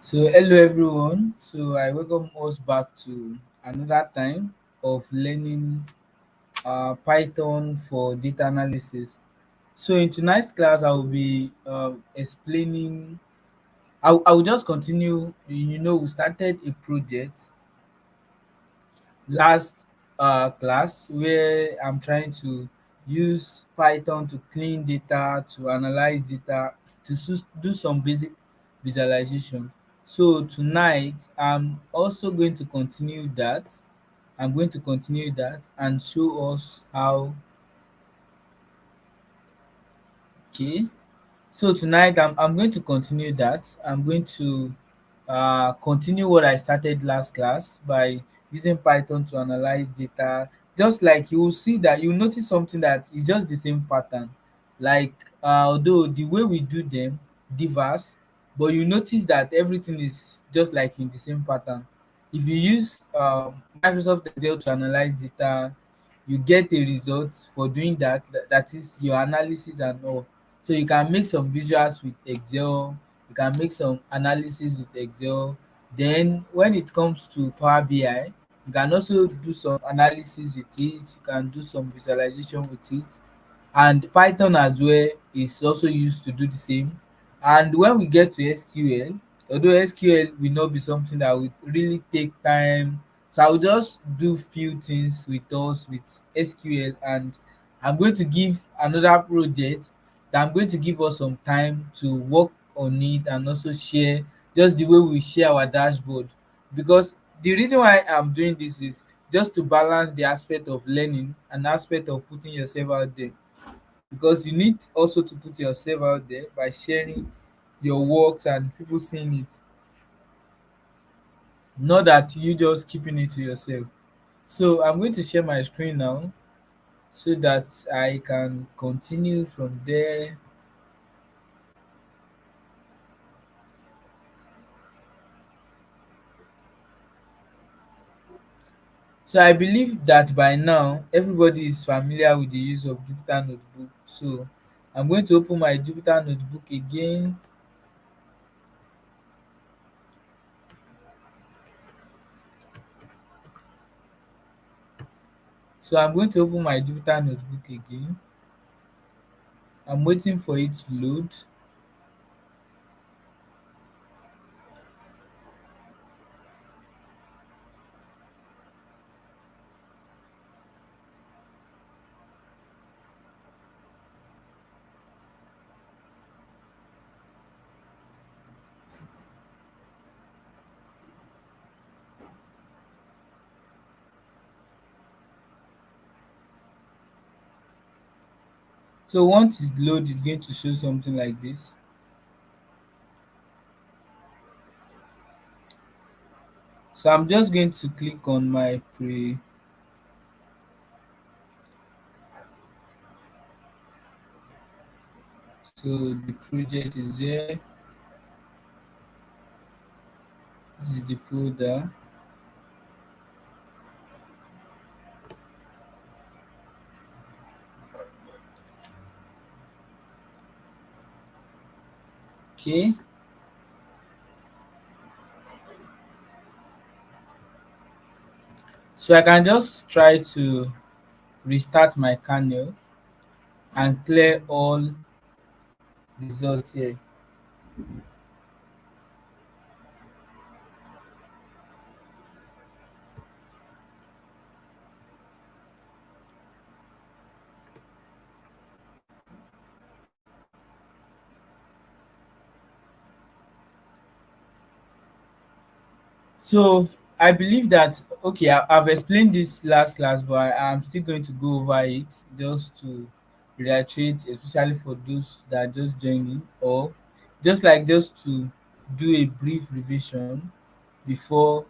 So hello everyone. So I welcome us back to another time of learning Python for data analysis. So in tonight's class, I will be explaining. I will just continue. We started a project last class where I'm trying to use Python to clean data, to analyze data, to do some basic visualization. So tonight, I'm also going to continue that. I'm going to continue that and show us how. Okay. So tonight I'm going to continue that. I'm going to continue what I started last class by using Python to analyze data. Just like you will see that you notice something that is just the same pattern. Like although the way we do them differs, but you notice that everything is just like in the same pattern. If you use Microsoft Excel to analyze data, you get a result for doing that. That is your analysis and all. So you can make some visuals with Excel, you can make some analysis with Excel. Then when it comes to Power BI, you can also do some analysis with it, you can do some visualization with it. And Python as well is also used to do the same. And when we get to SQL, although SQL will not be something that will really take time, so I will just do few things with us with SQL, and I'm going to give another project that I'm going to give us some time to work on it and also share just the way we share our dashboard. Because the reason why I'm doing this is just to balance the aspect of learning and aspect of putting yourself out there, because you need also to put yourself out there by sharing your works and people seeing it, not that you just keeping it to yourself. So I'm going to share my screen now so that I can continue from there. So I believe that by now everybody is familiar with the use of Jupyter Notebook. So I'm going to open my Jupyter Notebook again. So I'm going to open my Jupyter Notebook again. I'm waiting for it to load. So once it loads, it's going to show something like this. So I'm just going to click on my pre. So the project is here. This is the folder. Okay. So I can just try to restart my kernel and clear all results here. So I believe that okay, I've explained this last class, but I'm still going to go over it just to reiterate, especially for those that are just joining, or just to do a brief revision before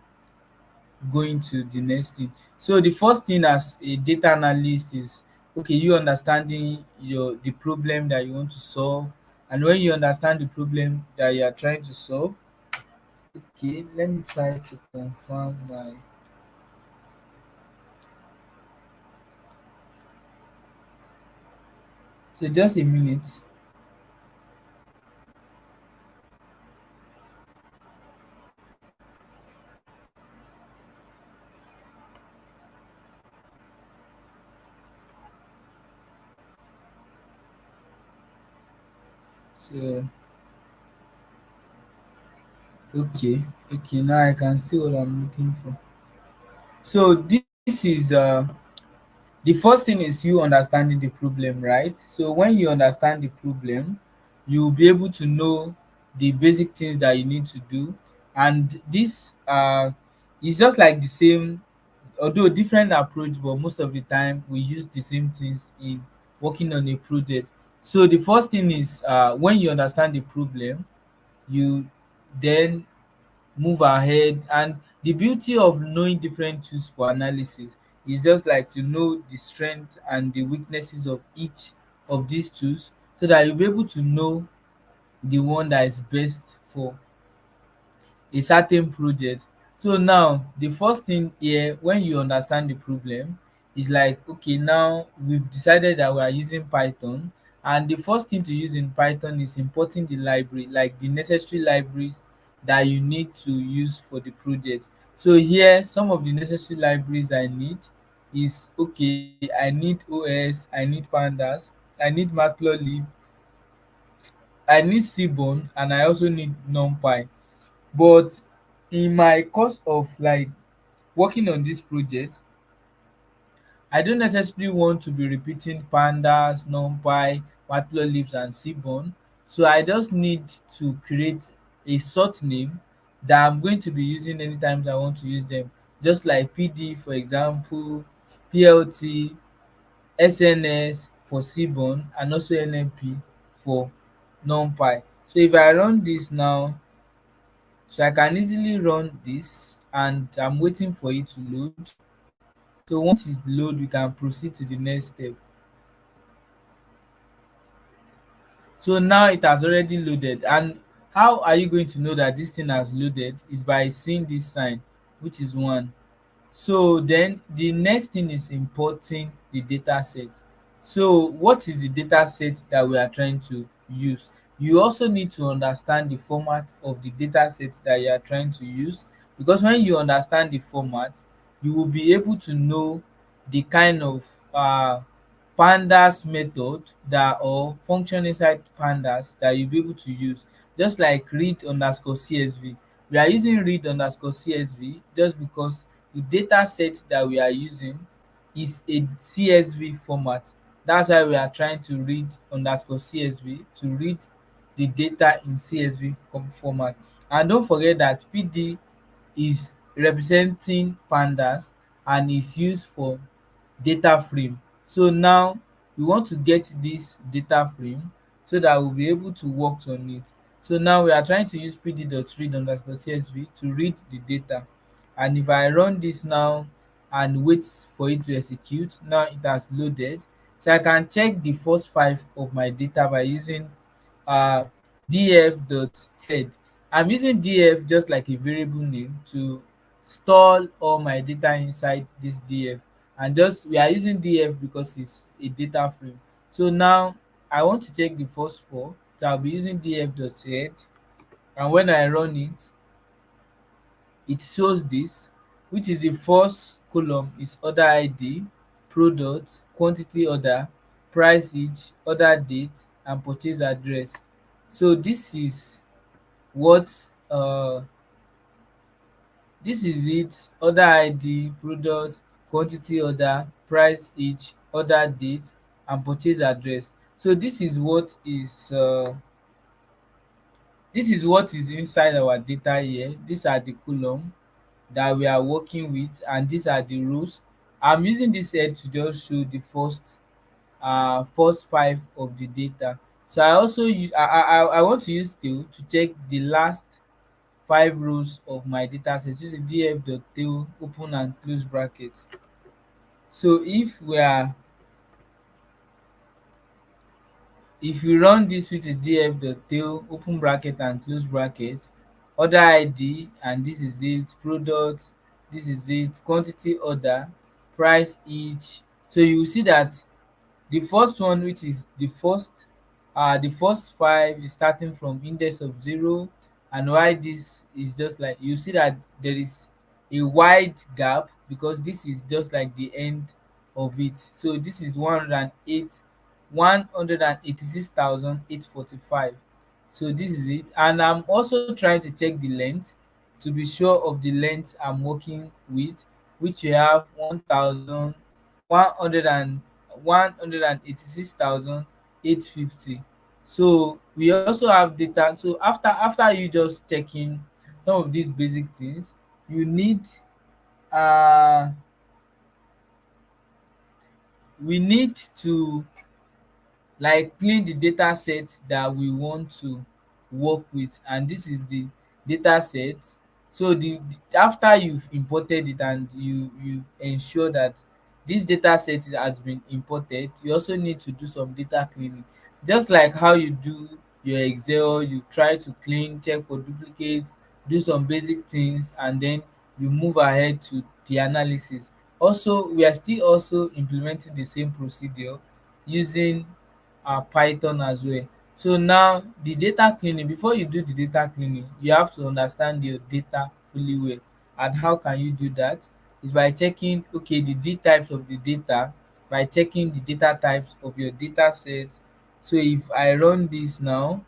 going to the next thing. So the first thing as a data analyst is okay, you understanding the problem that you want to solve, and when you understand the problem that you are trying to solve, okay, let me try to confirm my. So just a minute. So okay, okay, now I can see what I'm looking for. So this is the first thing is you understanding the problem, right? So when you understand the problem, you'll be able to know the basic things that you need to do. And this is just like the same, although different approach, but most of the time we use the same things in working on a project. So the first thing is when you understand the problem, you then move ahead. And the beauty of knowing different tools for analysis is just like to know the strength and the weaknesses of each of these tools, so that you'll be able to know the one that is best for a certain project. So now the first thing here, when you understand the problem, is like, okay, now we've decided that we are using Python, and the first thing to use in Python is importing the library, like the necessary libraries that you need to use for the project. So here some of the necessary libraries I need is, okay, I need OS, I need pandas, I need matplotlib, I need seaborn, and I also need numpy. But in my course of like working on this project, I don't necessarily want to be repeating pandas, numpy, matplotlib and seaborn. So I just need to create a short name that I'm going to be using anytime I want to use them. Just like PD for example, PLT, SNS for seaborn, and also NMP for numpy. So if I run this now, so I can easily run this, and I'm waiting for it to load. So once it's load, we can proceed to the next step. So now it has already loaded. And how are you going to know that this thing has loaded? Is by seeing this sign, which is one. So then the next thing is importing the data set. So what is the data set that we are trying to use? You also need to understand the format of the data set that you are trying to use, because when you understand the format, you will be able to know the kind of pandas method that, or function inside pandas, that you'll be able to use. Just like read underscore CSV. We are using read underscore CSV just because the data set that we are using is a CSV format. That's why we are trying to read underscore CSV to read the data in CSV format. And don't forget that PD is representing pandas and is used for data frame. So now we want to get this data frame so that we'll be able to work on it. So now we are trying to use pd.read underscore csv to read the data. And if I run this now and wait for it to execute, now it has loaded. So I can check the first five of my data by using uh df.head. I'm using df just like a variable name to store all my data inside this df. And just we are using df because it's a data frame. So now I want to check the first four, so I'll be using df.head. And when I run it, it shows this, which is the first column is order id, product, quantity order, price each, order date, and purchase address. So what uh this is it: order id, product, quantity order, price each, order date, and purchase address. So this is what is inside our data here. These are the column that we are working with, and these are the rows. I'm using this head to just show the first five of the data. So I also use I want to use tail to check the last five rows of my data set using df.tail open and close brackets. So if we run this, which is df.tail open bracket and close bracket, order id, and this is it, product, this is it, quantity order, price each. So you will see that the first one, which is the first five, is starting from index of zero. And why this is just like, you see that there is a wide gap because this is just like the end of it. So this is 186,845. So this is it, and I'm also trying to check the length to be sure of the length I'm working with, which you have 186,850. So we also have data. So after you just checking some of these basic things, you need uh we need to like clean the data set that we want to work with, and this is the data set. So after you've imported it and you ensure that this data set has been imported, you also need to do some data cleaning. Just like how you do your Excel, you try to clean, check for duplicates, do some basic things, and then you move ahead to the analysis. Also, we are still also implementing the same procedure using Python as well. So now the data cleaning, before you do the data cleaning, you have to understand your data fully well. And how can you do that? Is by checking the D types of the data, by checking the data types of your data set. So if I run this now,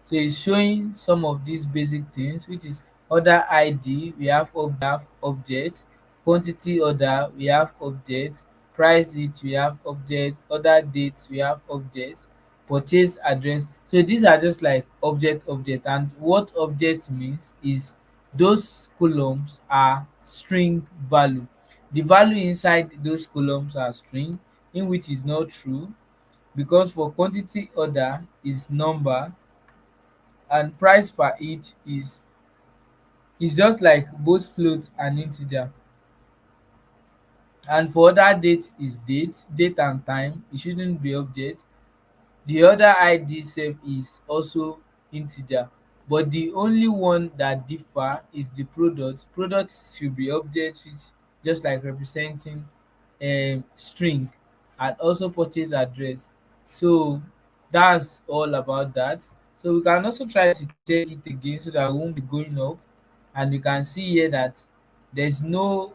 so it's showing some of these basic things, which is order ID, we have object, quantity order, we have object, price it, we have object, order date, we have object, purchase address. So these are just like object, and what object means is those columns are string value. The value inside those columns are string, in which is not true, because for quantity order is number, and price per each is just like both float and integer. And for other date is date and time, e shouldn't be object. The other id sef is also integer, but the only one that differ is the product should be object, which just like representing string, and also purchase address. So that's all about that. So we can also try to check it again so that we won't be going up, and you can see here that there's no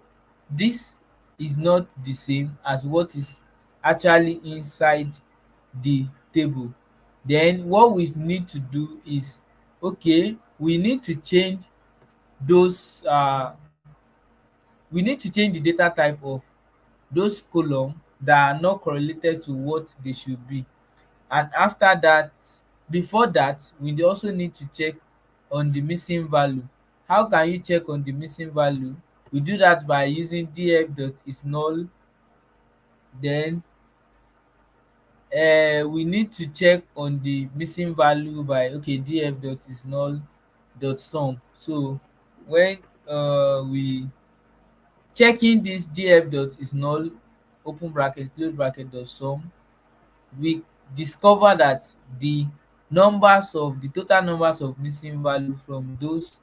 this is not the same as what is actually inside the table. Then what we need to do is, we need to change those we need to change the data type of those column that are not correlated to what they should be. And after that, before that, we also need to check on the missing value. How can you check on the missing value? We do that by using df.isNull. Then we need to check on the missing value by df.isNull.sum. So when we checking this df.isNull open bracket close bracket dot sum, we discover that the total numbers of missing value from those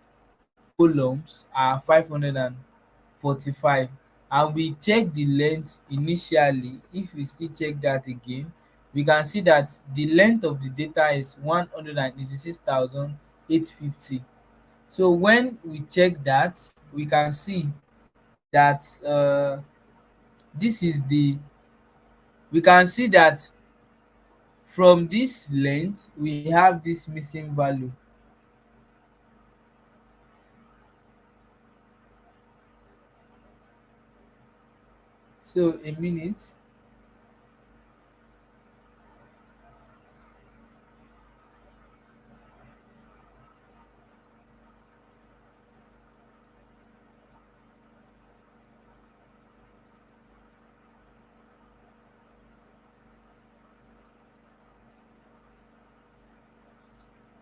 columns are 545, and we check the length initially. If we still check that again, we can see that the length of the data is 186,850. So when we check that, we can see that this is the we can see that from this length we have this missing value. So a minute.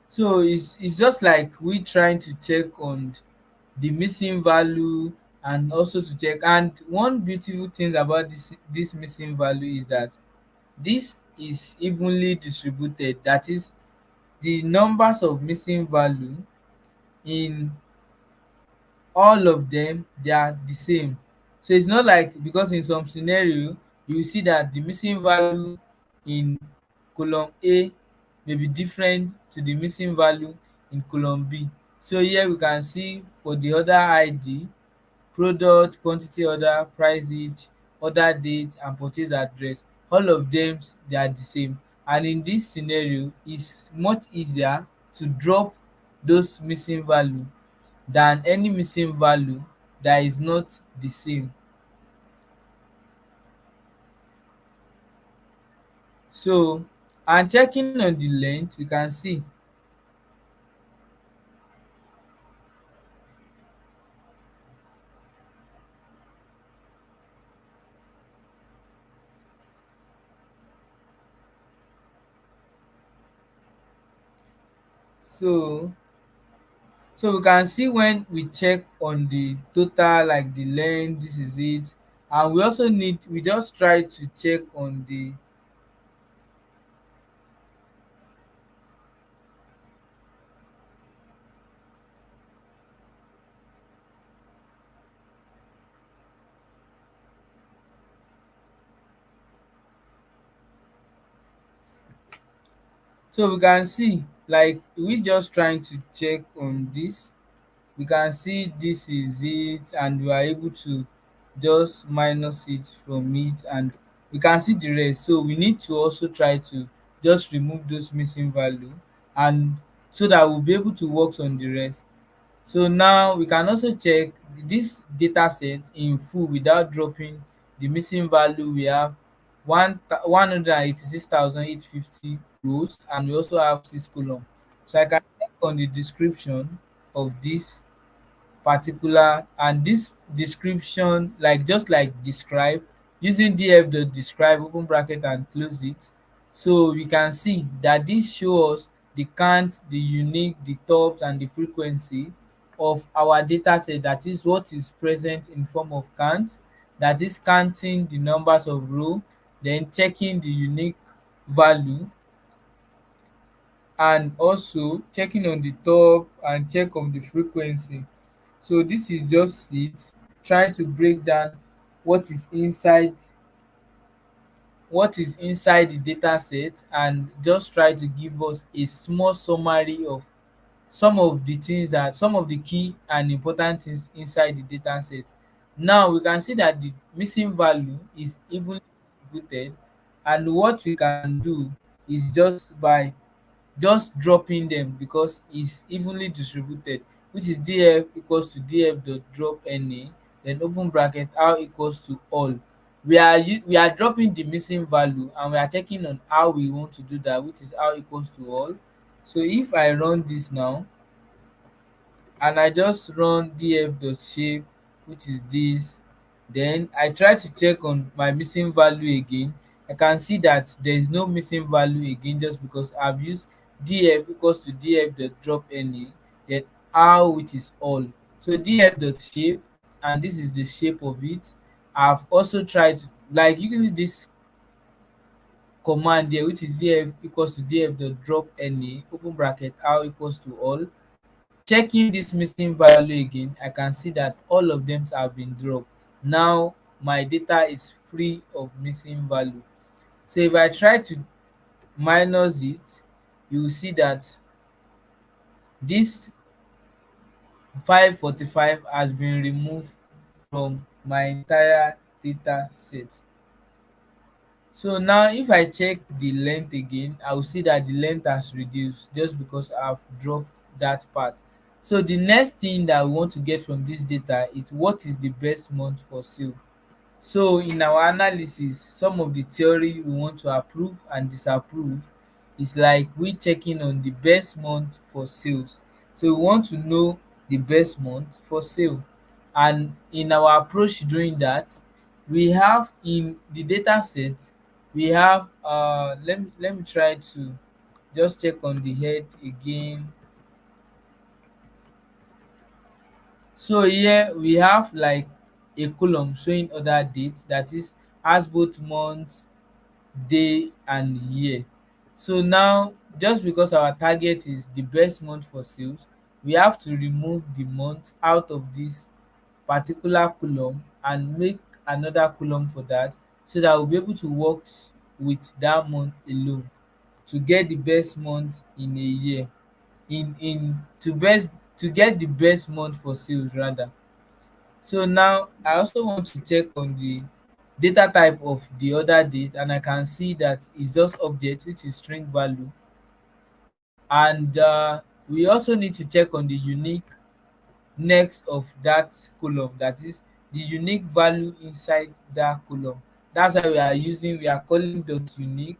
So it's just like we trying to check on the missing value, and also to check. And one beautiful thing about this missing value is that this is evenly distributed. That is, the numbers of missing value in all of them, they are the same. So it's not like, because in some scenario you see that the missing value in column A may be different to the missing value in column B. So here we can see for the order ID, product, quantity order, price each, order date, and purchase address, all of them they are the same. And in this scenario, it's much easier to drop those missing value than any missing value that is not the same. So and checking on the length, we can see. So we can see when we check on the total, like the length, this is it. And we also need, we just try to check on the, so we can see, like we just trying to check on this. We can see this is it, and we are able to just minus it from it, and we can see the rest. So we need to also try to just remove those missing value, and so that we'll be able to work on the rest. So now we can also check this data set in full without dropping the missing value. We have 186,850 rows, and we also have 6 column. So I can check on the description of this particular, and this description, like just like describe, using df.describe open bracket and close it. So we can see that this shows the count, the unique, the tops and the frequency of our data set. That is what is present in form of count, that is counting the numbers of row, then checking the unique value, and also checking on the top and check on the frequency. So this is just it, trying to break down what is inside the data set, and just try to give us a small summary of some of the key and important things inside the data set. Now we can see that the missing value is evenly distributed, and what we can do is just by just dropping them, because it's evenly distributed, which is df equals to df dot drop na, then open bracket r equals to all. We are dropping the missing value, and we are checking on how we want to do that, which is r equals to all. So if I run this now, and I just run df.shape, which is this. Then I try to check on my missing value again. I can see that there is no missing value again, just because I've used df equals to df.drop na, then r, which is all. So df.shape, and this is the shape of it. I've also tried to, like using this command there, which is df equals to df.drop na, open bracket r equals to all. Checking this missing value again, I can see that all of them have been dropped. Now my data is free of missing value. So if I try to minus it, you will see that this 545 has been removed from my entire data set. So now if I check the length again, I will see that the length has reduced, just because I've dropped that part. So the next thing that we want to get from this data is what is the best month for sale. So in our analysis, some of the theory we want to approve and disapprove is like we checking on the best month for sales. So we want to know the best month for sale. And in our approach doing that, we have in the data set, we have let me try to just check on the head again. So here we have like a column showing other dates, that is has both month, day and year. So now, just because our target is the best month for sales, we have to remove the month out of this particular column and make another column for that, so that we'll be able to work with that month alone to get the best month in a year, in to get the best month for sales rather. So now I also want to check on the data type of the other date, and I can see that it's just object, which is string value. And we also need to check on the unique next of that column, that is the unique value inside that column. That's why we are calling dot unique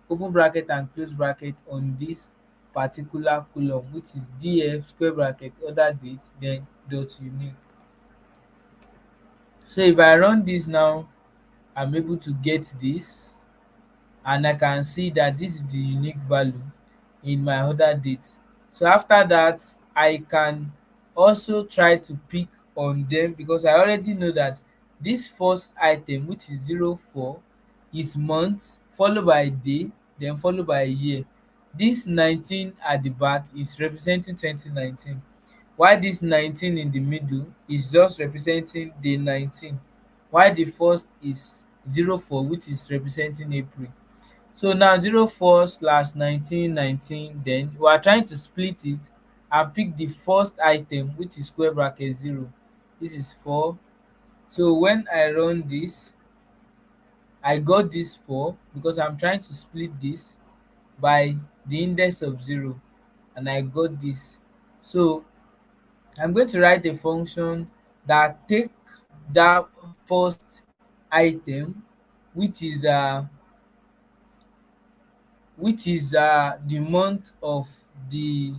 open bracket and close bracket on this particular column, which is df square bracket order date then dot unique. So if I run this now, I'm able to get this, and I can see that this is the unique value in my order date. So after that, I can also try to pick on them, because I already know that this first item, which is 04, is month followed by day then followed by year. This 19 at the back is representing 2019, while this 19 in the middle is just representing day 19, while the first is 04, which is representing April. So now 04/1919, then we are trying to split it and pick the first item, which is square bracket 0. This is 4. So when I run this, I got this 4 because I'm trying to split this by the index of 0, and I got this. So I'm going to write a function that take that first item, which is the month of the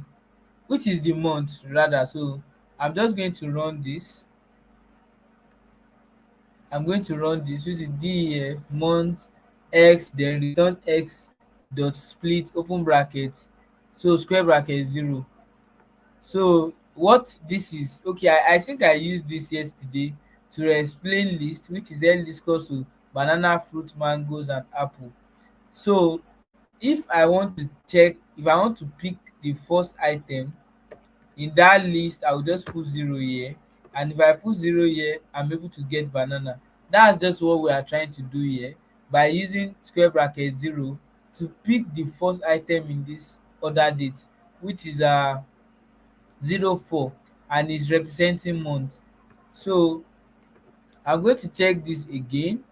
which is the month rather. So I'm just going to run this. I'm going to run this, which is def month x then return x dot split open bracket, so square bracket 0. So what this is, okay, I think I used this yesterday to explain list, which is L is equals to banana, fruit, mangoes and apple. So if I want to pick the first item in that list, I will just put 0 here, and if I put 0 here, I'm able to get banana. That's just what we are trying to do here, by using square bracket 0 to pick the first item in this order date, which is 04, and is representing month. So I'm going to check this again,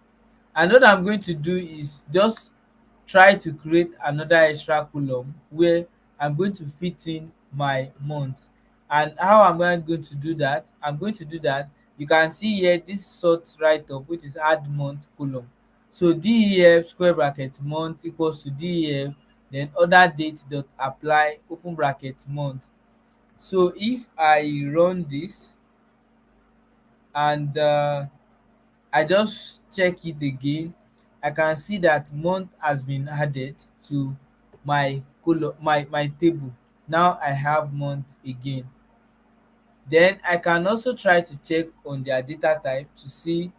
and what I'm going to do is just try to create another extra column where I'm going to fit in my month. And how am I going to do that? I'm going to do that. You can see here this sort right up, which is add month column. So def square bracket month equals to def then order date dot apply open bracket month. So if I run this and I just check it again, I can see that month has been added to my my table. Now I have month again. Then I can also try to check on their data type to see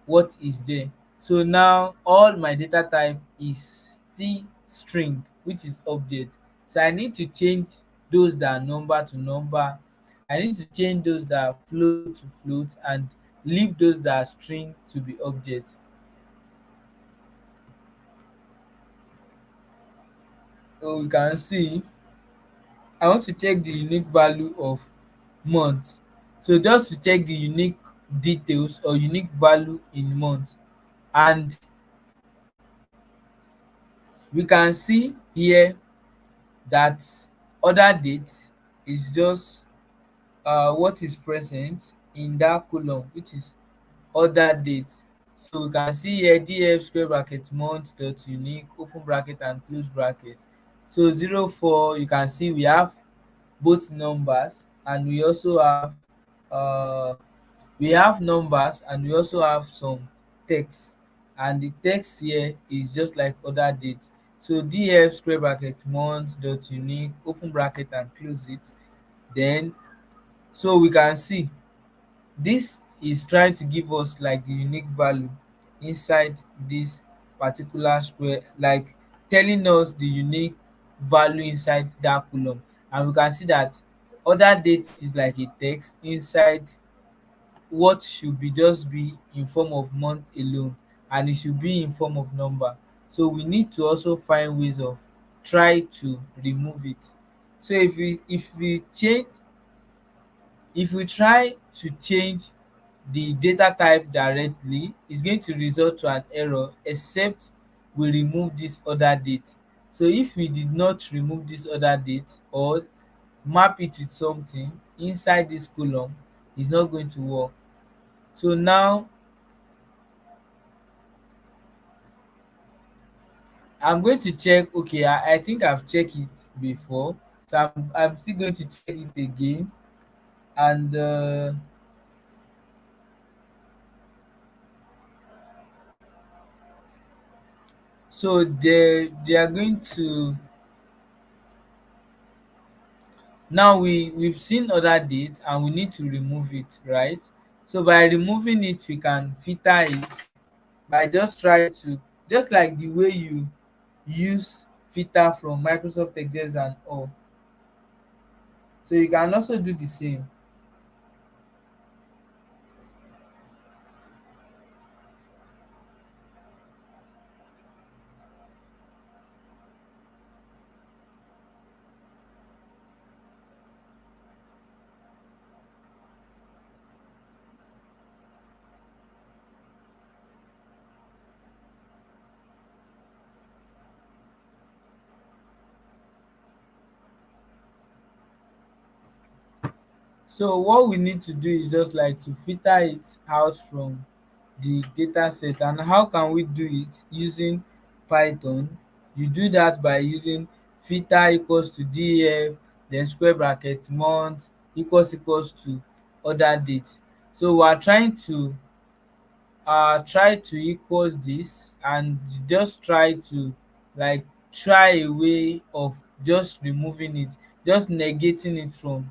what is there. So now all my data type is still string, which is object. So I need to change those that are number to number. I need to change those that are float to float, and leave those that are string to be object. So we can see I want to check the unique value of month. So just to check the unique details or unique value in month, and we can see here that order date is just what is present in that column, which is order date. So we can see here df square bracket month dot unique open bracket and close bracket. So 04, you can see we have both numbers, and uh we have numbers and we also have some text, and the text here is just like order date. So df square bracket month dot unique open bracket and close it. Then so we can see this is trying to give us like the unique value inside this particular square, like telling us the unique value inside that column. And we can see that order date is like a text inside what should be just be in form of month alone, and it should be in form of number. So we need to also find ways of try to remove it. So if we try to change the data type directly, is going to result to an error except we remove this order date. So if we did not remove this other date or map it with something inside this column, it's not going to work. So now I'm going to check. Okay, I think I've checked it before, so I'm still going to check it again. And so they are going to, now we've seen other date and we need to remove it, right? So by removing it, we can filter it by just try to, just like the way you use filter from Microsoft Excel and all. So you can also do the same. So what we need to do is just like to filter it out from the data set. And how can we do it? Using Python. You do that by using filter equals to def, then square bracket month equals to other date. So we are trying to try to equals this, and just try to like try a way of just removing it, just negating it from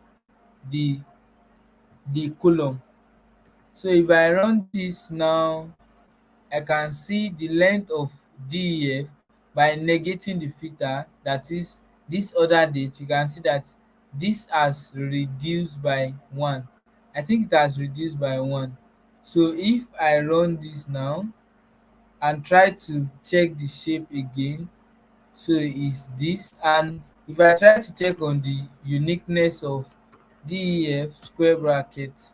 the column. So if I run this now, I can see the length of def by negating the filter, that is this other date. You can see that this has reduced by 1. I think it has reduced by 1. So if I run this now and try to check the shape again, so is this. And if I try to check on the uniqueness of def square bracket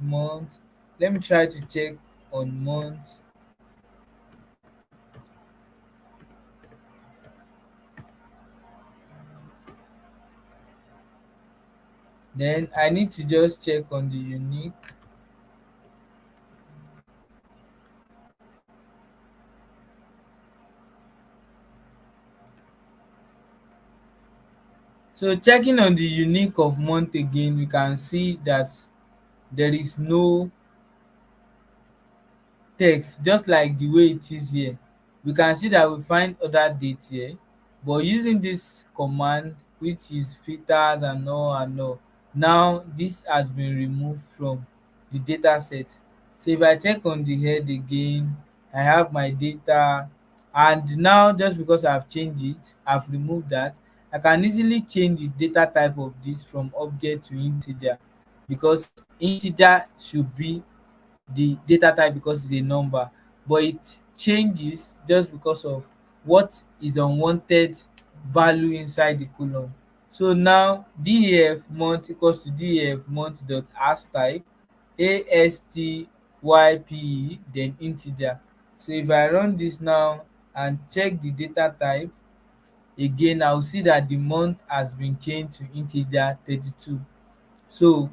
month, let me try to check on month. Then I need to just check on the unique. So checking on the unique of month again, we can see that there is no text, just like the way it is here. We can see that we find other date here, but using this command, which is filters and all, now this has been removed from the data set. So if I check on the head again, I have my data. And now, just because I've changed it, I've removed that, I can easily change the data type of this from object to integer, because integer should be the data type because it's a number, but it changes just because of what is unwanted value inside the column. So now def month equals to def month dot as type astype, then integer. So if I run this now and check the data type again, I will see that the month has been changed to integer 32. So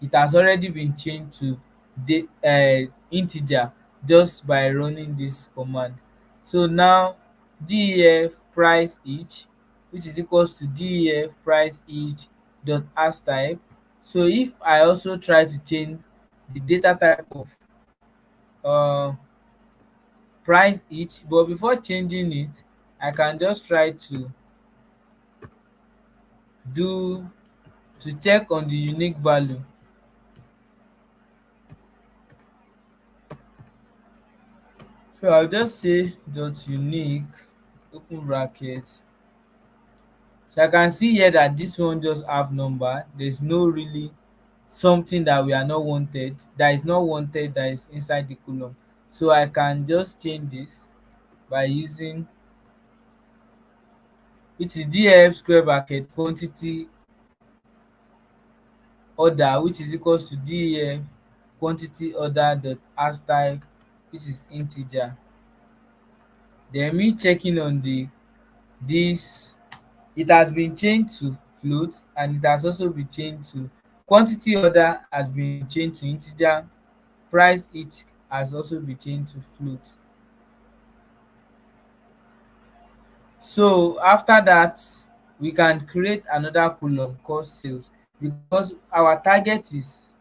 it has already been changed to the integer just by running this command. So now def price each, which is equals to def price each dot as type. So if I also try to change the data type of uh, price each, but before changing it, I can just try to do to check on the unique value. So I'll just say dot unique open bracket. So I can see here that this one just have number. There's no really something that we are not wanted, that is not wanted, that is inside the column. So I can just change this by using, which is df square bracket quantity order, which is equals to def quantity order dot as type, which is integer. then me checking on the this it has been changed to float, and it has also been changed to quantity order has been changed to integer, price each has also been changed to float. So after that, we can create another column called sales, because our target is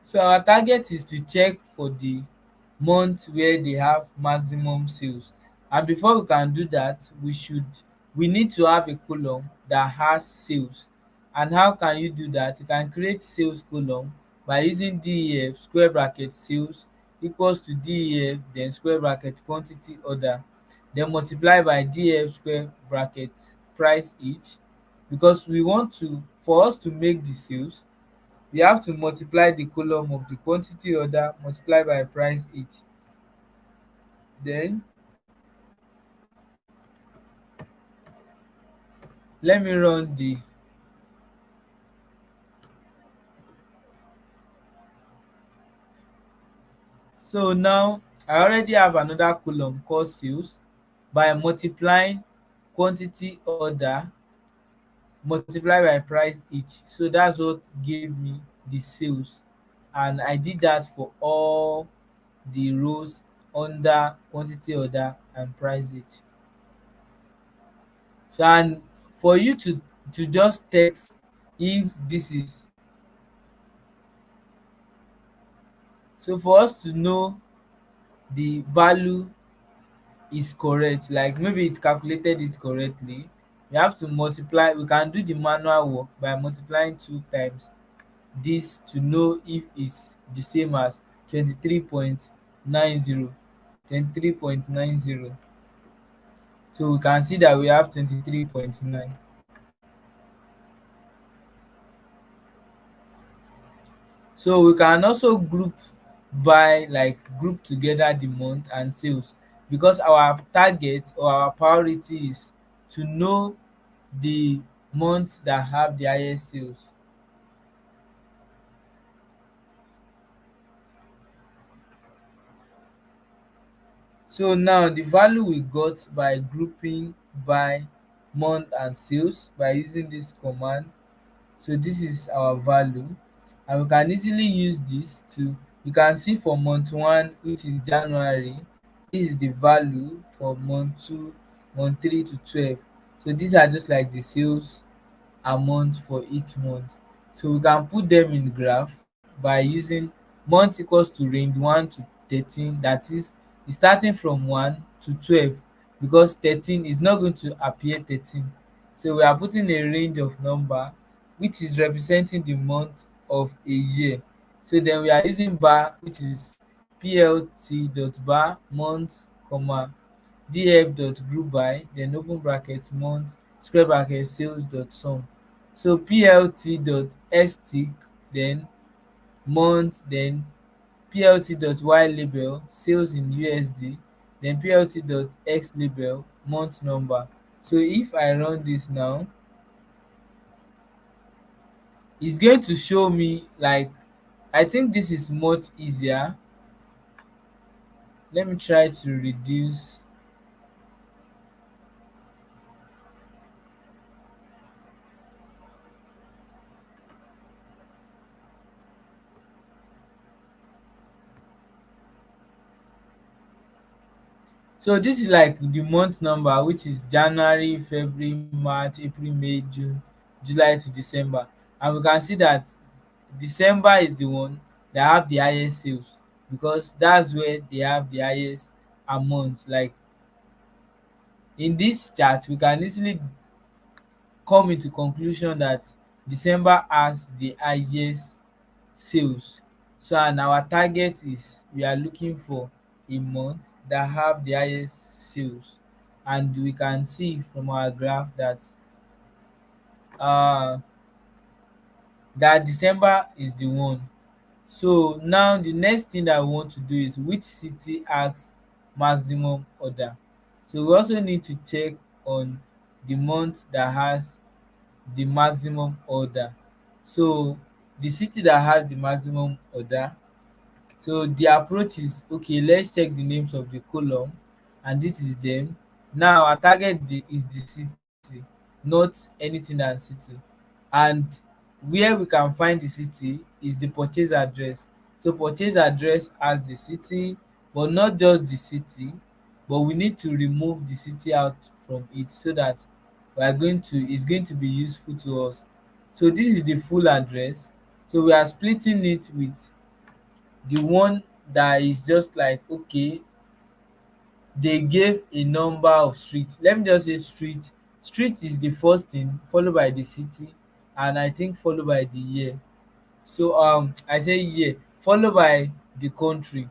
so our target is to check for the month where they have maximum sales. And before we can do that, we need to have a column that has sales. And how can you do that? You can create sales column by using def square bracket sales equals to def then square bracket quantity order, then multiply by def square bracket price each, because we want to for us to make the sales, we have to multiply the column of the quantity order multiply by price each. Then let me run the so now I already have another column called sales by multiplying quantity order multiply by price each. So that's what gave me the sales, and I did that for all the rows under quantity order and price each. So and for you to just text if this is so for us to know the value is correct, like maybe it calculated it correctly, we have to multiply. We can do the manual work by multiplying two times this to know if it's the same as 23.90. 23.90. So we can see that we have 23.9. So we can also group by like group together the month and sales, because our target or our priority is to know the months that have the highest sales. So now the value we got by grouping by month and sales by using this command. So this is our value, and we can easily use this to you can see for month one, which is January, this is the value for month two, month three to 12. So these are just like the sales amount for each month. So we can put them in graph by using month equals to range 1 to 13, that is it's starting from 1 to 12, because 13 is not going to appear 13. So we are putting a range of number which is representing the month of a year. So then we are using bar, which is plt dot bar month comma df dot group by then open bracket month square bracket sales dot sum. So plt dot stick then month then plt dot y label sales in usd then plt dot x label month number. So if I run this now, it's going to show me like I think this is much easier. Let me try to reduce. So this is like the month number, which is January, February, March, April, May, June, July to December. And we can see that December is the one that have the highest sales, because that's where they have the highest amount. Like in this chart, we can easily come into conclusion that December has the highest sales. So and our target is we are looking for a month that have the highest sales, and we can see from our graph uh that December is the one. So now the next thing that we want to do is which city has maximum order. So we also need to check on the month that has the maximum order. So the city that has the maximum order, so the approach is, okay, let's check the names of the column, and this is them. Now our target is the city, not anything than city. And where we can find the city is the purchase address. So purchase address has the city, but not just the city, but we need to remove the city out from it so that we are going to it's going to be useful to us. So this is the full address. So we are splitting it with the one that is just like, okay, they gave a number of streets. Let me just say street. Street is the first thing, followed by the city, and I think followed by the year. So I say year, followed by the country,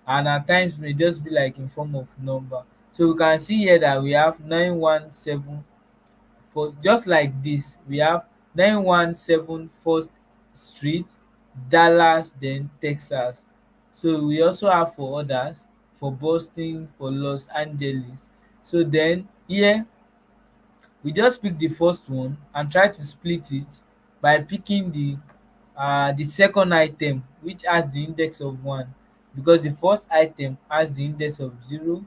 and at times may just be like in form of number. So we can see here that we have 917. For just like this, we have 917 First Street, Dallas, then Texas. So we also have for others, for Boston, for Los Angeles. So then here we just pick the first one and try to split it by picking the second item, which has the index of 1, because the first item has the index of 0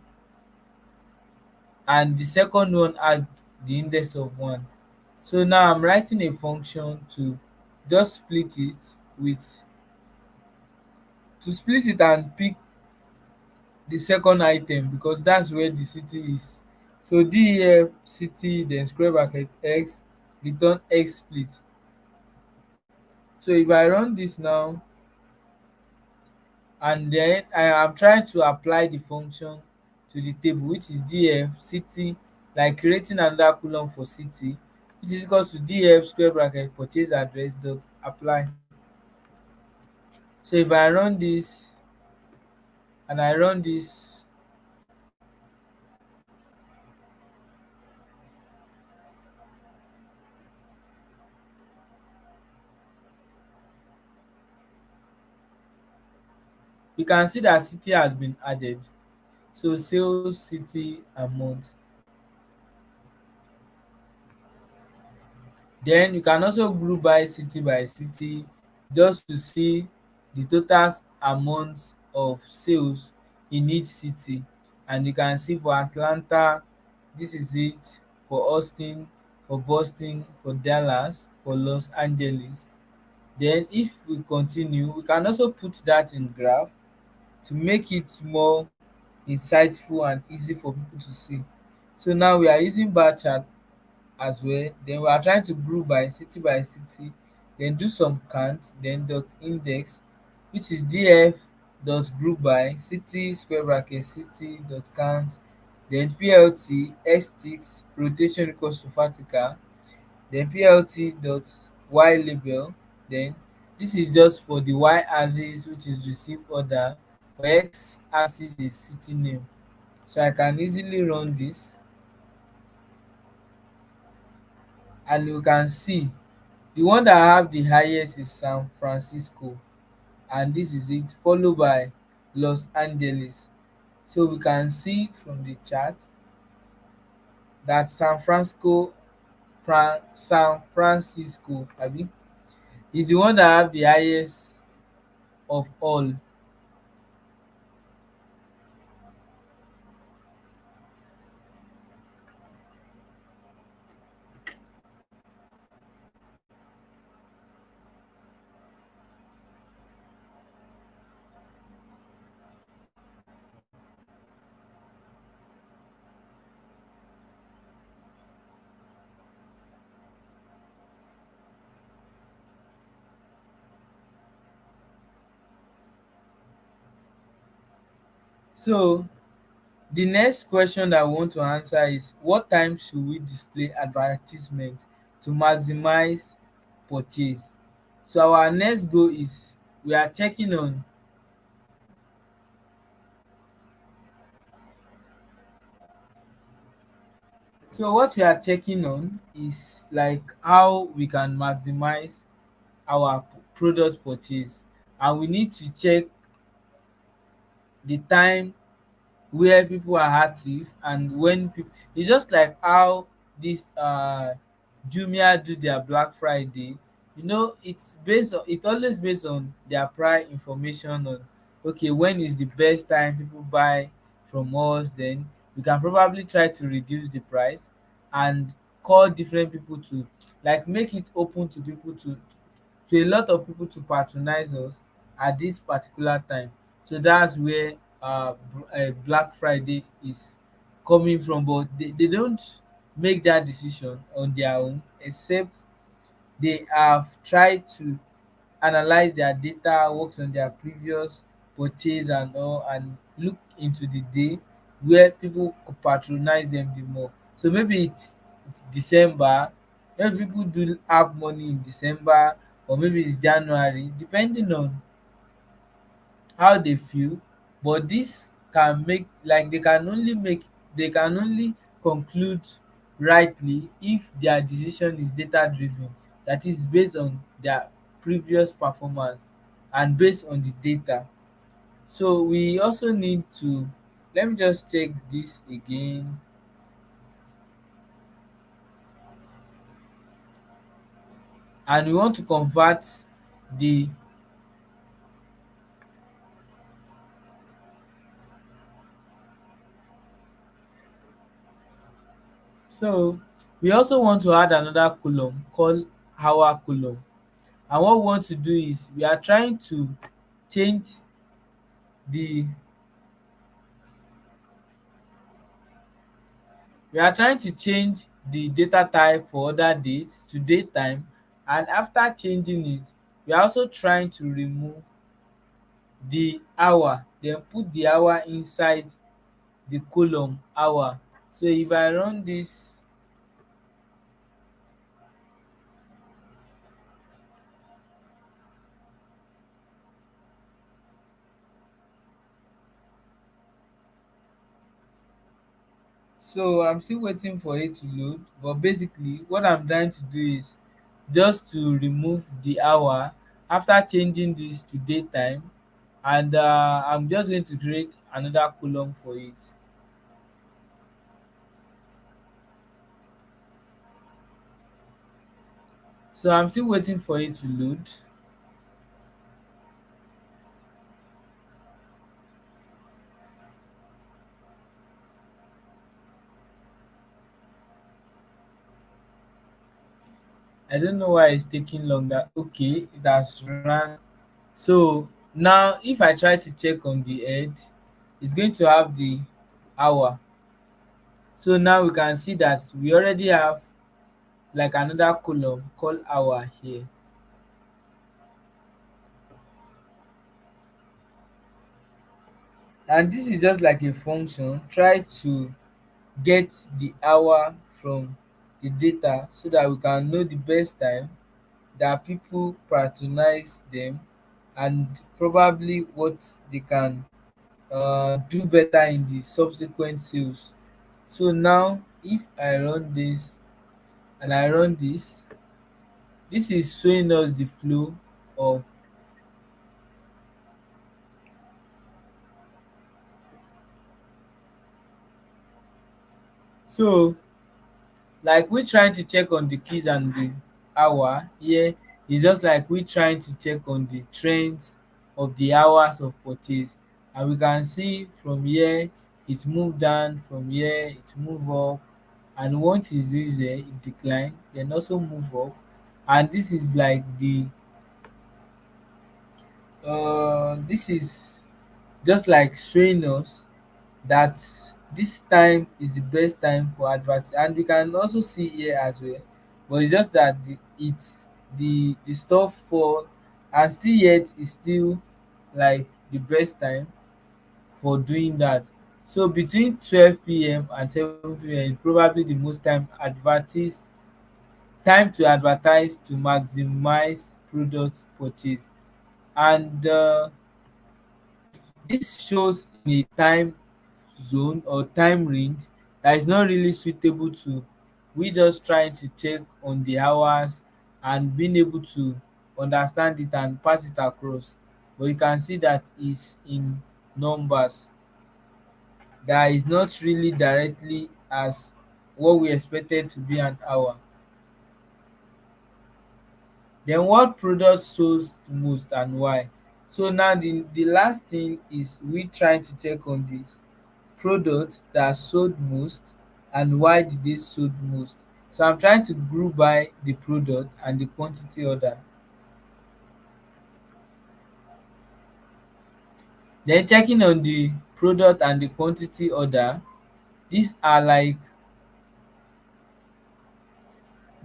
and the second one has the index of 1. So now I'm writing a function just split it with to split it and pick the second item, because that's where the city is. So def city, then square bracket x, return x split. So if I run this now, and then I am trying to apply the function to the table, which is df city, like creating another column for city, which is equal to df square bracket purchase address dot apply. So if I run this and I run this, you can see that city has been added. So sales, city and month. Then you can also group by city just to see the total amount of sales in each city. And you can see for Atlanta, this is it, for Austin, for Boston, for Dallas, for Los Angeles. Then if we continue, we can also put that in graph to make it more insightful and easy for people to see. So now we are using bar chart as well. Then we are trying to group by city, then do some count, then dot index, which is df dot group by city square bracket city dot count, then plt x rotation equals to vertical, then plt dot y label. Then this is just for the y axis, which is receive order. For x axis is city name. So I can easily run this, and you can see the one that have the highest is San Francisco, and this is it, followed by Los Angeles. So we can see from the chart that San Francisco abi is the one that have the highest of all. So the next question that I want to answer is, what time should we display advertisement to maximize purchase? So our next goal is, we are checking on, so what we are checking on is like how we can maximize our product purchase, and we need to check the time where people are active and when people, it's just like how this Jumia do their Black Friday. You know, it's based on, it always based on their prior information on, okay, when is the best time people buy from us, then we can probably try to reduce the price and call different people to, like, make it open to people to a lot of people to patronize us at this particular time. So that's where Black Friday is coming from. But they don't make that decision on their own, except they have tried to analyze their data, works on their previous purchase and all, and look into the day where people could patronize them the more. So maybe it's December, maybe people do have money in December, or maybe it's January, depending on how they feel. But this can make, like, they can only conclude rightly if their decision is data driven, that is based on their previous performance and based on the data. So we also need to, let me just check this again, and we want to convert the, so we also want to add another column called hour column. And what we want to do is we are trying to change the, we are trying to change the data type for other dates to date time, and after changing it, we are also trying to remove the hour, then put the hour inside the column hour. So if I run this, so I'm still waiting for it to load, but basically what I'm trying to do is just to remove the hour after changing this to date time, and I'm just going to create another column for it. So I'm still waiting for it to load. I don't know why it's taking longer. Okay, it has run. So now if I try to check on the head, it's going to have the hour. So now we can see that we already have like another column called hour here. And this is just like a function. Try to get the hour from the data so that we can know the best time that people patronize them, and probably what they can do better in the subsequent sales. So now if I run this and I run this is showing us the flow of, so like we trying to check on the keys and the hour here, is just like we trying to check on the trends of the hours of purchase. And we can see from here it move down, from here it move up, and once it reach there it decline, then also move up. And this is like the this is just like showing us that this time is the best time for advert. And we can also see here as well, but it's just that the stuff for, and still yet is still like the best time for doing that. So between 12 p.m. and 7 p.m. is probably the most time to advertise to maximize product purchase. And this shows in a time zone or time range that is not really suitable to we just trying to check on the hours and being able to understand it and pass it across. But you can see that is in numbers. that is not really directly as what we expected to be an hour. Then what product sold the most and why? So now the last thing is we trying to check on this product that sold most and why did they sold most. So I'm trying to group by the product and the quantity order. Then checking on the product and the quantity order, these are like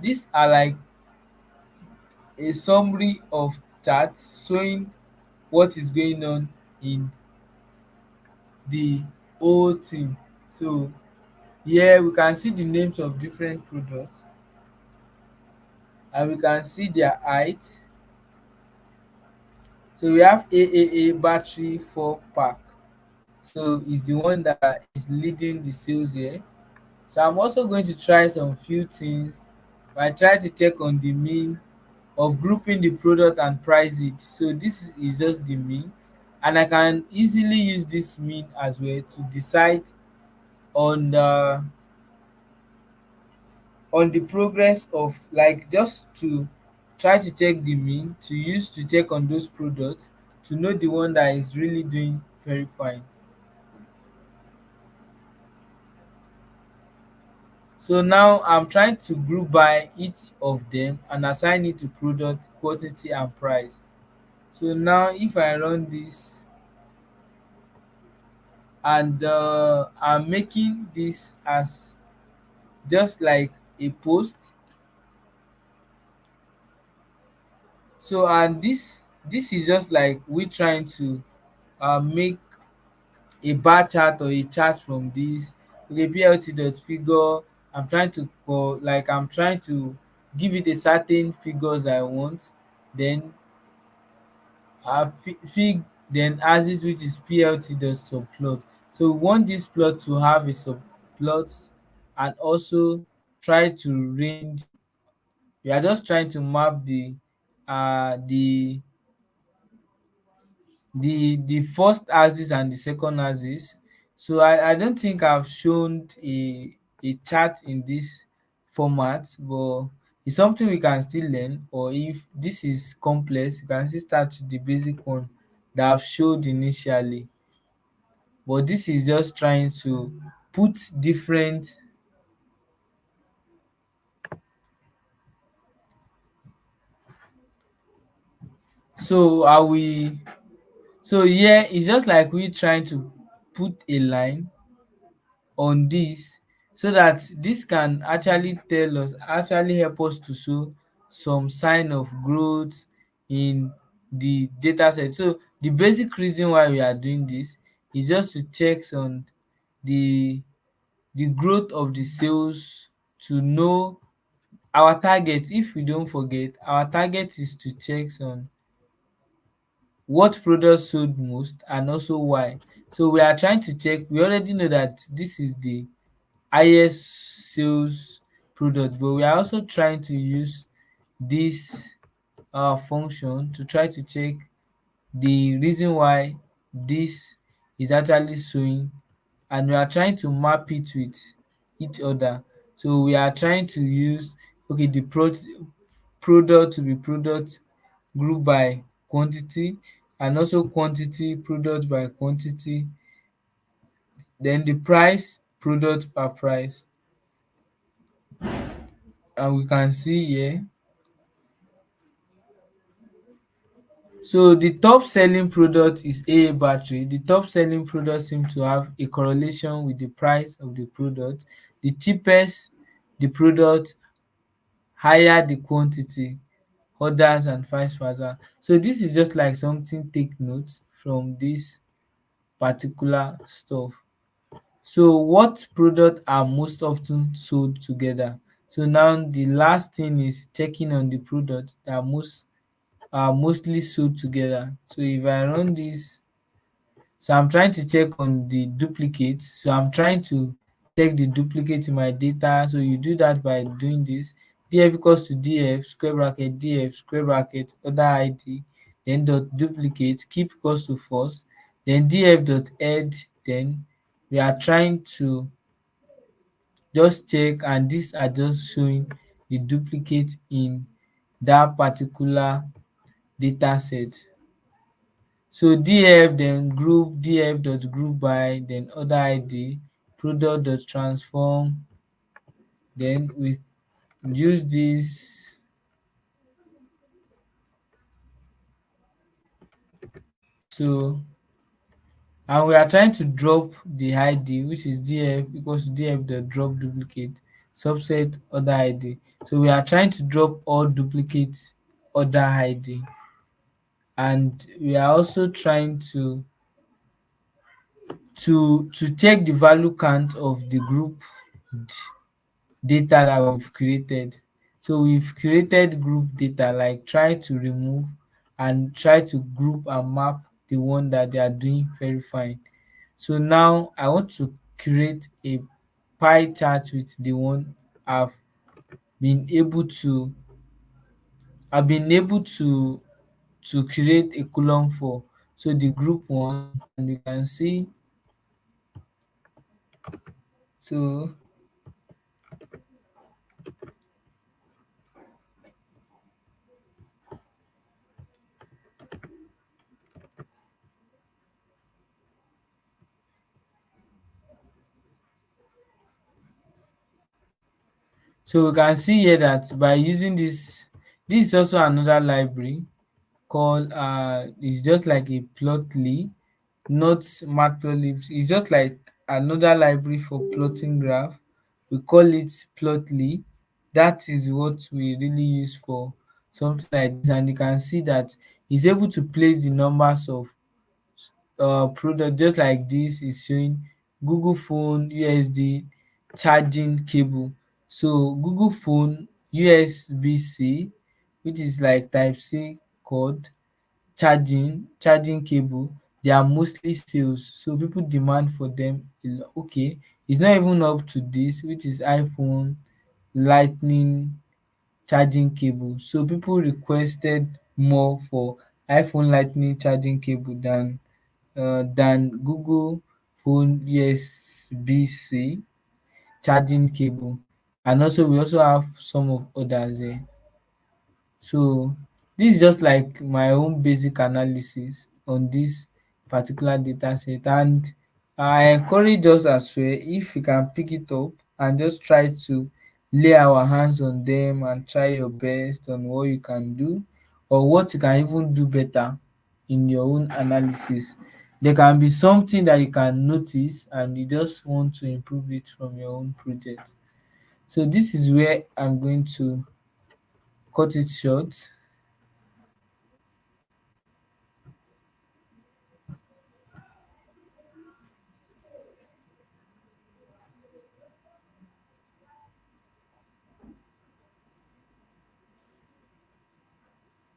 these are like a summary of charts showing what is going on in the whole thing. So here we can see the names of different products and we can see their height. So we have AAA battery 4 pack. So is the one that is leading the sales here. So I'm also going to try some few things. I try to check on the mean of grouping the product and price it. So this is just the mean, and I can easily use this mean as well to decide on the progress of, like, just to try to check the mean to use to check on those products to know the one that is really doing very fine. So now I'm trying to group by each of them and assign it to product, quantity and price. So now if I run this and I'm making this as just like a post. So and this is just like we trying to make a bar chart or a chart from this. Okay, plt dot figure, I'm trying to like I'm trying to give it a certain figures I want. Then fig, then axis, which is plt dot subplot. So we want this plot to have a subplot and also try to range. We are just trying to map the uh the the first axis and the second axis. So I don't think I've shown a chart in this format, but it's something we can still learn. Or if this is complex, you can still start with the basic one that I've showed initially. But this is just trying to put different. So are we, so here it's just like we trying to put a line on this so that this can actually tell us, actually help us to show some sign of growth in the data set. So the basic reason why we are doing this is just to check on the the growth of the sales, to know our target. If we don't forget, our target is to check on what products sold most and also why. So we are trying to check, we already know that this is the highest sales product, but we are also trying to use this function to try to check the reason why this is actually showing, and we are trying to map it with each other. So we are trying to use, okay, the product to be product group by quantity, and also quantity product by quantity, then the price product per price. And we can see here, so the top selling product is AA battery. The top selling product seem to have a correlation with the price of the product. The cheapest the product, higher the quantity, others and vice versa. So this is just like something take note from this particular stuff. So what product are most often sold together? So now the last thing is checking on the product that are mostly sold together. So if I run this, so I'm trying to check on the duplicates. So I'm trying to check the duplicate in my data. So you do that by doing this. df equals to df square bracket df square bracket other id, then dot duplicate keep equals to false, then df dot add, then we are trying to just check, and these are just showing the duplicate in that particular data set. So df then group df dot group by then other id product dot transform, then we use this. So and we are trying to drop the id, which is df equals to df dot drop duplicate subset other id. So we are trying to drop all duplicate other id, and we are also trying to check the value count of the group data that we've created. So we've created group data, like try to remove and try to group and map the one that they are doing very fine. So now I want to create a pie chart with the one I've been able to I've been able to create a column for. So the group one, and you can see. So we can see here that by using this is also another library called it's just like a plotly, not matplotlib. It's just like another library for plotting graph. We call it plotly. That is what we really use for something like this, and you can see that it's able to place the numbers of product, just like this is showing Google phone USD charging cable. So Google phone USB-C, which is like type C cord, charging cable, they are mostly sales, so people demand for them a lot. Okay, it's not even up to this, which is iPhone lightning charging cable. So people requested more for iPhone lightning charging cable than Google phone USB-C charging cable. And also we also have some of others there. So this is just like my own basic analysis on this particular data set, and I encourage us as well, if you can pick it up and just try to lay our hands on them and try your best on what you can do or what you can even do better in your own analysis. There can be something that you can notice and you just want to improve it from your own project. So this is where I'm going to cut it short.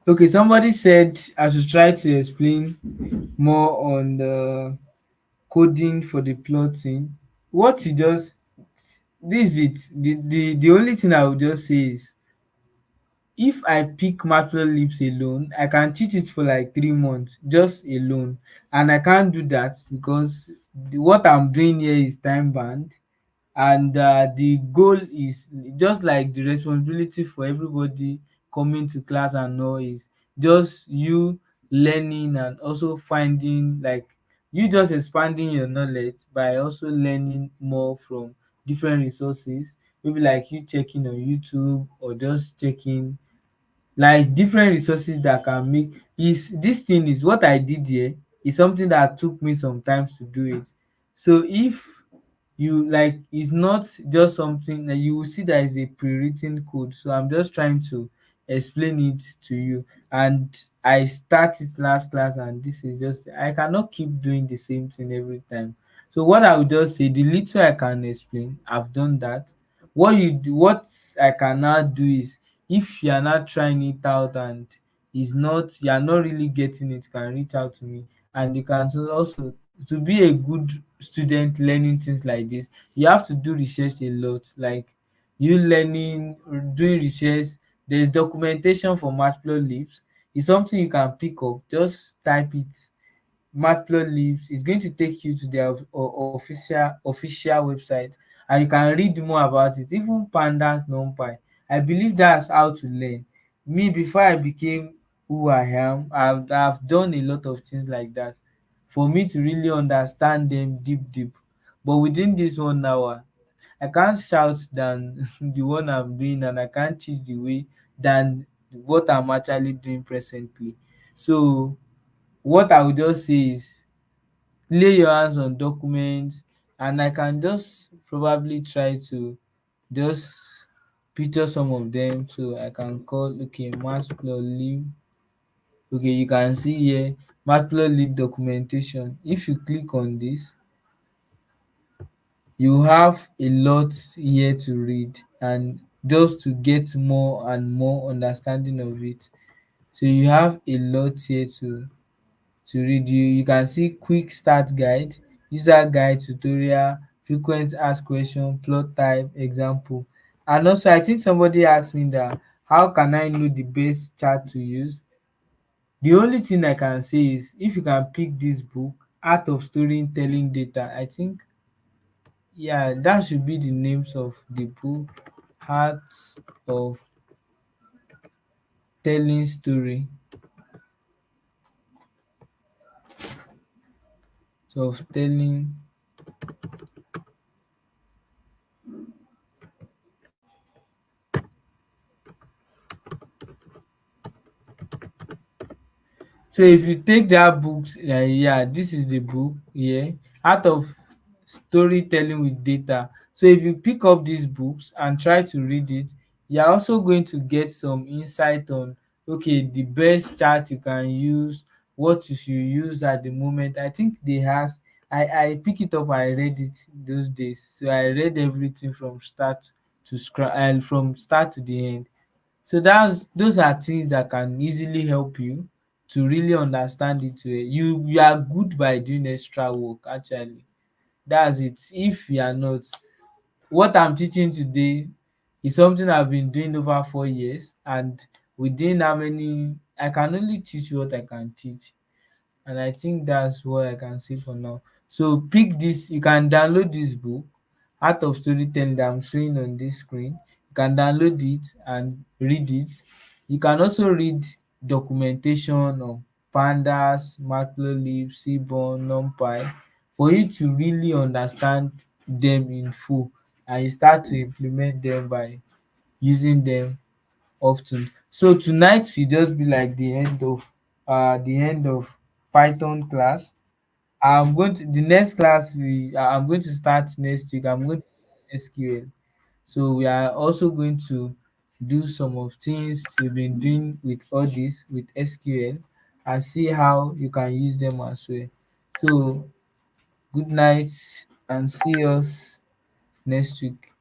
Okay, somebody said I should try to explain more on the coding for the plotting. What you just this is it. The only thing I would just say is, if I pick Matplotlib alone, I can teach it for like 3 months just alone, and I can't do that because what I'm doing here is time bound, and the goal is just like the responsibility for everybody coming to class and all is just you learning and also finding, like, you just expanding your knowledge by also learning more from different resources, maybe like you checking on YouTube or just checking like different resources that can make is this thing is what I did here is something that took me some time to do it. So if you like, it's not just something that you will see that is a pre-written code, so I'm just trying to explain it to you. And I started last class, and this is just, I cannot keep doing the same thing every time. So what I would just say, the little I can explain, I've done that. What I can now do is, if you are not trying it out and is not you are not really getting it, you can reach out to me. And you can also, to be a good student learning things like this, you have to do research a lot, like you learning, doing research. There's documentation for Matplotlib. It's something you can pick up, just type it, Matplotlib, it's going to take you to their official website, and you can read more about it. Even pandas, numpy, I believe that's how to learn. Me, before I became who I am, I've done a lot of things like that for me to really understand them deep. But within this 1 hour, I can't shout than the one I'm doing, and I can't teach the way than what I'm actually doing presently. So what I would just say is lay your hands on documents, and I can just probably try to just picture some of them. So I can call, okay, matplotlib. Okay, you can see here matplotlib documentation. If you click on this, you have a lot here to read, and just to get more and more understanding of it. So you have a lot here to read. You can see quick start guide, user guide, tutorial, frequent asked question, plot type, example. And also I think somebody asked me that how can I know the best chart to use. The only thing I can say is if you can pick this book, Art of Storytelling Data, I think, yeah, that should be the names of the book. Art of Telling Story, of telling. So if you take that books, yeah, this is the book here, Art of Storytelling with Data. So if you pick up these books and try to read it, you're also going to get some insight on, okay, the best chart you can use, what you should use at the moment. I think they has, I pick it up, I read it those days. So I read everything from start to scratch, and from start to the end. So those are things that can easily help you to really understand it well. You are good by doing extra work actually. That's it. If you are not, what I'm teaching today is something I've been doing over 4 years, and within how many, I can only teach what I can teach, and I think that's what I can say for now. So pick this, you can download this book, Art of Storytelling, that I'm showing on this screen. You can download it and read it. You can also read documentation on pandas, matplotlib, seaborn, numpy, for you to really understand them in full, and you start to implement them by using them often. So tonight will just be like the end of Python class. I'm going to the next class I'm going to start next week. I'm going to do SQL. So we are also going to do some of things we've been doing with all this with SQL, and see how you can use them as well. So good night and see us next week.